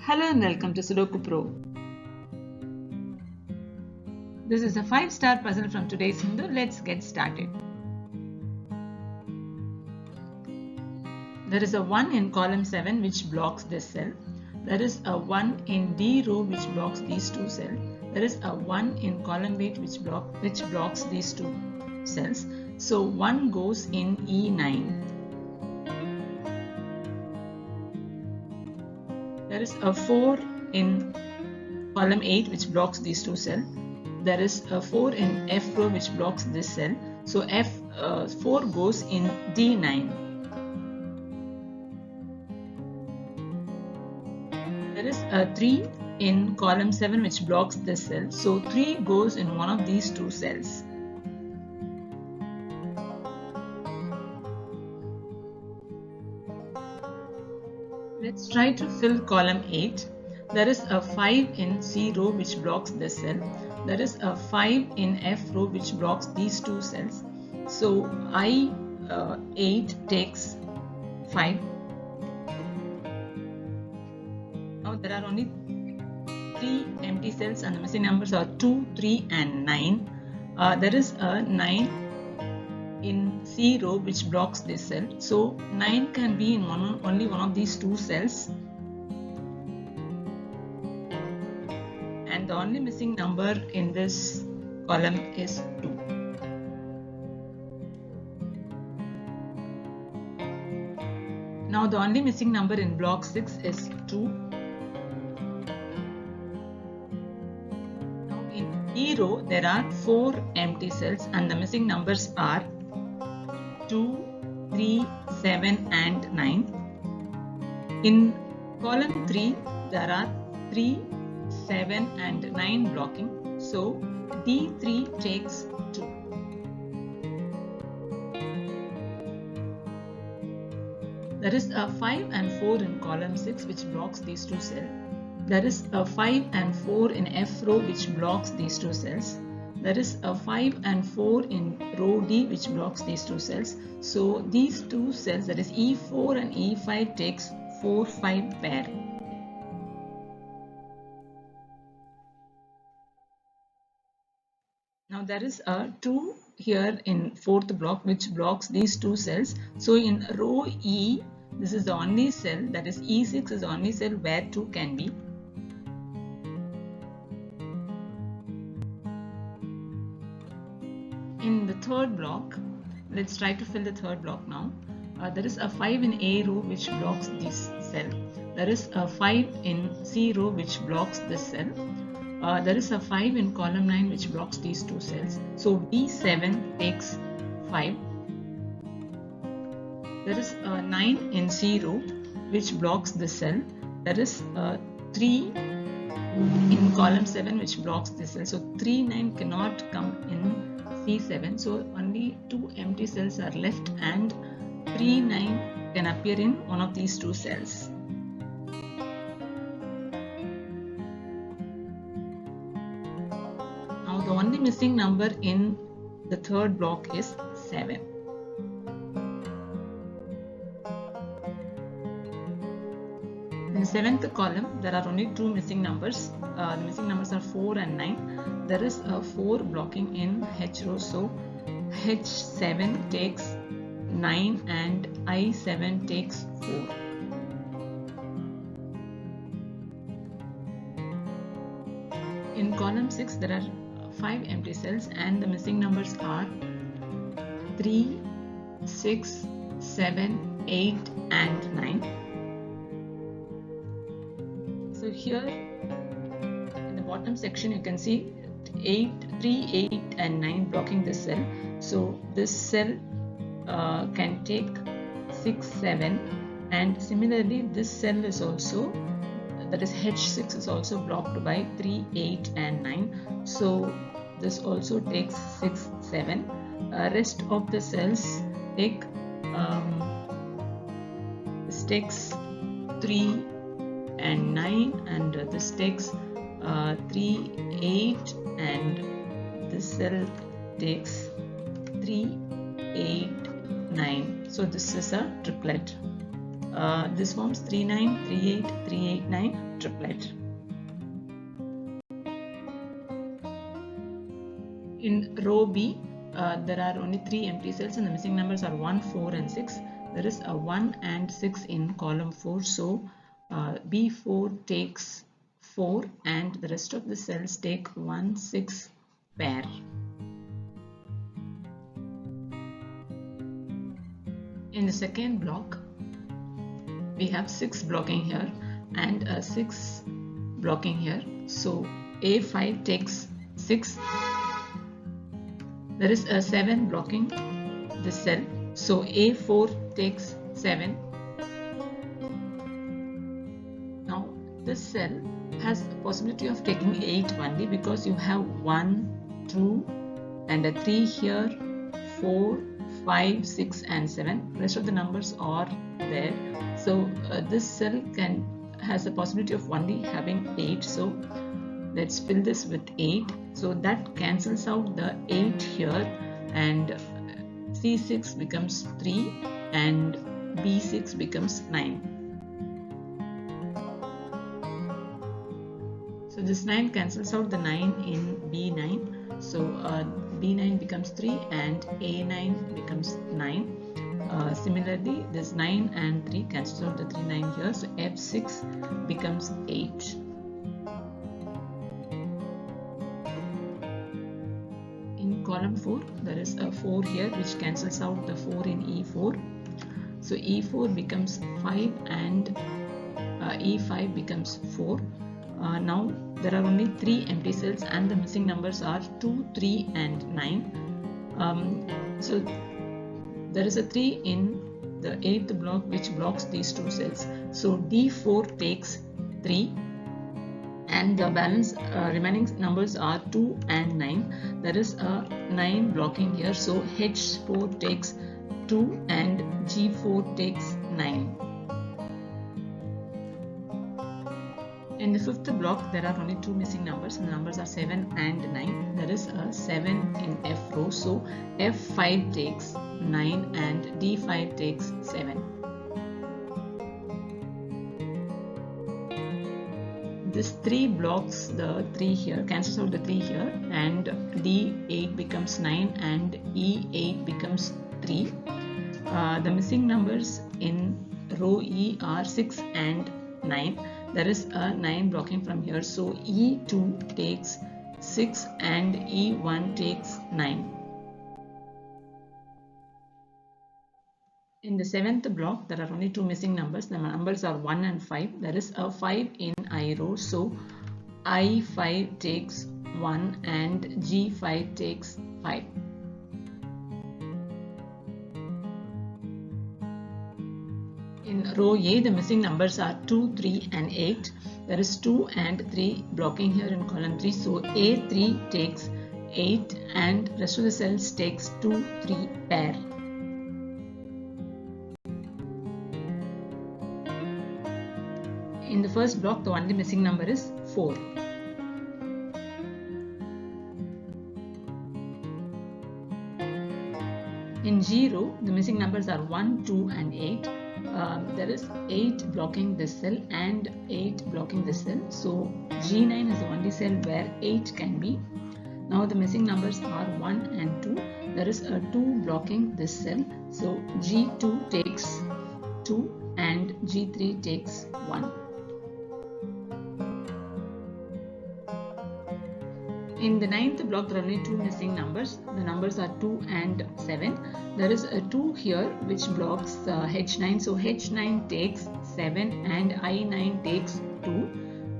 Hello and welcome to Sudoku Pro. This is a 5-star puzzle from today's Hindu. Let's get started. There is a 1 in column 7 which blocks this cell. There is a 1 in D row which blocks these two cells. There is a 1 in column 8 which blocks these two cells. So 1 goes in E9. There is a 4 in column 8 which blocks these two cells. There is a 4 in F row which blocks this cell. So F4 goes in D9. There is a 3 in column 7 which blocks this cell. So 3 goes in one of these two cells. Let's try to fill column 8. There is a 5 in C row which blocks this cell. There is a 5 in F row which blocks these two cells. So I8 takes 5. Now there are only 3 empty cells and the missing numbers are 2, 3 and 9. There is a 9 in C row which blocks this cell. So 9 can be in only one of these two cells. And the only missing number in this column is 2. Now the only missing number in block 6 is 2. Now in E row there are 4 empty cells and the missing numbers are 2, 3, 7 and 9. In column 3 there are 3, 7 and 9 blocking. So D3 takes 2. There is a 5 and 4 in column 6 which blocks these two cells. There is a 5 and 4 in F row which blocks these two cells. There is a 5 and 4 in row D which blocks these two cells. So these two cells, that is E4 and E5, takes 4, 5 pair. Now there is a 2 here in 4th block which blocks these two cells. So in row E, this is the only cell, that is E6 is the only cell where 2 can be. In the 3rd block, let's try to fill the 3rd block now. There is a 5 in A row which blocks this cell. There is a 5 in C row which blocks this cell. There is a 5 in column 9 which blocks these two cells. So B7 takes 5. There is a 9 in C row which blocks this cell. There is a 3 in column 7 which blocks this cell. So 3, 9 cannot come in C7, so only 2 empty cells are left and 3, 9 can appear in one of these two cells. Now the only missing number in the 3rd block is 7. In the 7th column, there are only 2 missing numbers. The missing numbers are 4 and 9. There is a 4 blocking in H row, so H7 takes 9 and I7 takes 4. In column 6, there are 5 empty cells and the missing numbers are 3, 6, 7, 8 and 9. So here in the bottom section you can see 3, 8 and 9 blocking this cell. So this cell can take 6, 7 and similarly this cell is also, that is H6 is also blocked by 3, 8 and 9. So this also takes 6, 7. Rest of the cells take, this takes 3 and 9 and this takes 3, 8 and this cell takes 3, 8, 9. So this is a triplet. this forms 3 9 3 8 3 8 9 triplet. In row B, there are only 3 empty cells and the missing numbers are 1, 4 and 6. There is a 1 and 6 in column 4, so B4 takes 4 and the rest of the cells take 1, 6 pair. In the second block, we have 6 blocking here and a 6 blocking here, so A5 takes 6. There is a 7 blocking this cell, so A4 takes 7. Now this cell has the possibility of taking 8 only because you have 1, 2 and a 3 here, 4, 5, 6 and 7. Rest of the numbers are there, so this cell has the possibility of only having 8. So let's fill this with 8. So that cancels out the 8 here and C6 becomes 3 and B6 becomes 9. So this 9 cancels out the 9 in B9. So B9 becomes 3 and A9 becomes 9. Similarly, this 9 and 3 cancels out the 3 9 here. So F6 becomes 8. In column 4, there is a 4 here which cancels out the 4 in E4. So E4 becomes 5 and E5 becomes 4. Now there are only 3 empty cells and the missing numbers are 2, 3 and 9. So there is a 3 in the 8th block which blocks these 2 cells. So D4 takes 3. And the balance remaining numbers are 2 and 9. There is a 9 blocking here, so H4 takes 2 and G4 takes 9. In the 5th block, there are only 2 missing numbers and the numbers are 7 and 9. There is a 7 in F row, so F5 takes 9 and D5 takes 7. This 3 blocks the 3 here, cancels out the 3 here, and D8 becomes 9 and E8 becomes 3. The missing numbers in row E are 6 and 9. There is a 9 blocking from here, so E2 takes 6 and E1 takes 9. In the 7th block, there are only 2 missing numbers. The numbers are 1 and 5. There is a 5 in I row, so I5 takes 1 and G5 takes 5. In row A, the missing numbers are 2, 3 and 8. There is 2 and 3 blocking here in column 3, so A3 takes 8 and rest of the cells takes 2, 3 pair. In the first block, the only missing number is 4. In G row, the missing numbers are 1, 2 and 8. There is 8 blocking this cell and 8 blocking this cell. So G9 is the only cell where 8 can be. Now the missing numbers are 1 and 2. There is a 2 blocking this cell. So G2 takes 2 and G3 takes 1. In the 9th block, there are only 2 missing numbers. The numbers are 2 and 7. There is a 2 here which blocks H9. So H9 takes 7 and I9 takes 2.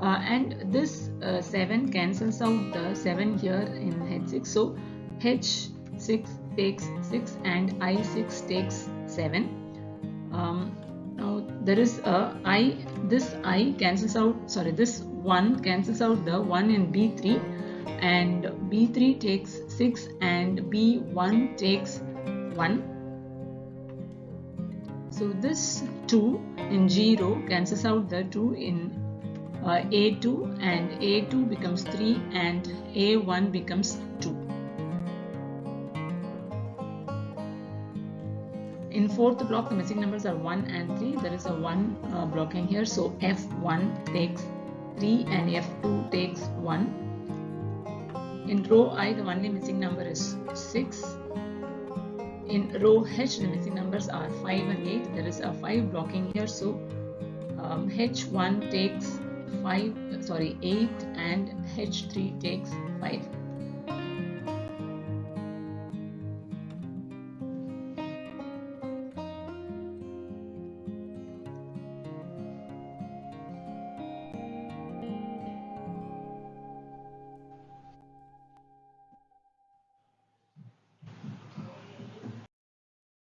And this 7 cancels out the 7 here in H6. So H6 takes 6 and I6 takes 7. Now there is a I. This I cancels out. Sorry, this 1 cancels out the 1 in B3. And B3 takes 6 and B1 takes 1. So this 2 in G row cancels out the 2 in A2 and A2 becomes 3 and A1 becomes 2. In In fourth block, the missing numbers are 1 and 3. There is a 1 blocking here. So F1 takes 3 and F2 takes 1. In row I, the only missing number is 6. In row H, the missing numbers are 5 and 8. There is a 5 blocking here. So H1 takes 8 and H3 takes 5.